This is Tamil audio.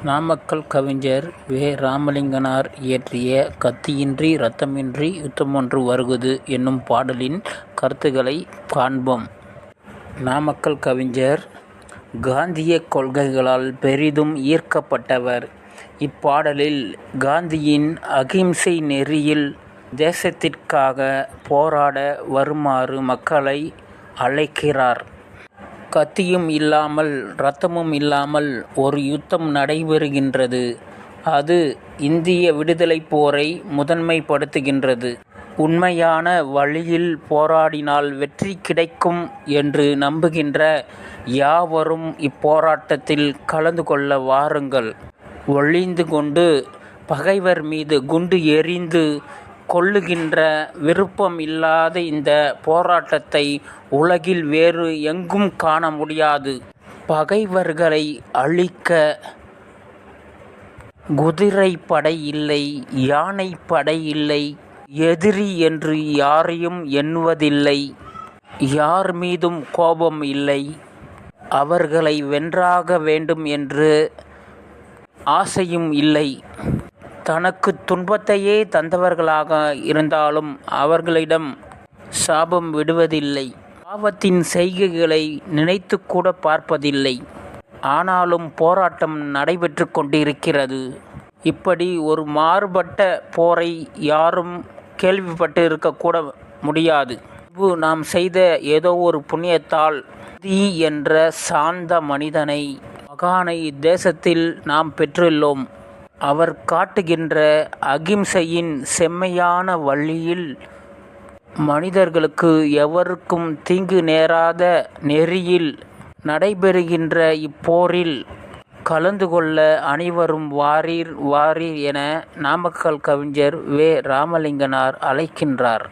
நாமக்கல் கவிஞர் வே. ராமலிங்கனார் இயற்றிய "கத்தியின்றி இரத்தமின்றி யுத்தமொன்று வருகுது" என்னும் பாடலின் கருத்துக்களைக் காண்போம். நாமக்கல் கவிஞர் காந்தியக் கொள்கைகளால் பெரிதும் ஈர்க்கப்பட்டவர். இப்பாடலில் காந்தியின் அகிம்சை நெறியில் தேசத்திற்காக போராட வருமாறு மக்களை அழைக்கிறார். கத்தியும் இல்லாமல் இரத்தமும் இல்லாமல் ஒரு யுத்தம் நடைபெறுகின்றது. அது இந்திய விடுதலைப் போரை முதன்மைப்படுத்துகின்றது. உண்மையான வழியில் போராடினால் வெற்றி கிடைக்கும் என்று நம்புகின்ற யாவரும் இப்போராட்டத்தில் கலந்து கொள்ள வாருங்கள். ஒளிந்து கொண்டு பகைவர் மீது குண்டு எறிந்து கொள்ளுகின்ற விருப்பம் இல்லாத இந்த போராட்டத்தை உலகில் வேறு எங்கும் காண முடியாது. பகைவர்களை அழிக்க குதிரைப்படை இல்லை, யானைப்படை இல்லை, எதிரி என்று யாரையும் எண்ணுவதில்லை, யார் மீதும் கோபம் இல்லை, அவர்களை வென்றாக வேண்டும் என்று ஆசையும் இல்லை. தனக்கு துன்பத்தையே தந்தவர்களாக இருந்தாலும் அவர்களிடம் சாபம் விடுவதில்லை. பாவத்தின் செய்கைகளை நினைத்து கூட பார்ப்பதில்லை. ஆனாலும் போராட்டம் நடைபெற்று கொண்டிருக்கிறது. இப்படி ஒரு மாறுபட்ட போரை யாரும் கேள்விப்பட்டு இருக்கக்கூட முடியாது. நாம் செய்த ஏதோ ஒரு புண்ணியத்தால் காந்தி என்ற சாந்த மனிதனை, மகானை தேசத்தில் நாம் பெற்றுள்ளோம். அவர் காட்டுகின்ற அகிம்சையின் செம்மையான வழியில் மனிதர்களுக்கு எவருக்கும் தீங்கு நேராத நெறியில் நடைபெறுகின்ற இப்போரில் கலந்து கொள்ள அனைவரும் வாரீர் வாரீர் என நாமக்கல் கவிஞர் வே. ராமலிங்கனார் அழைக்கின்றார்.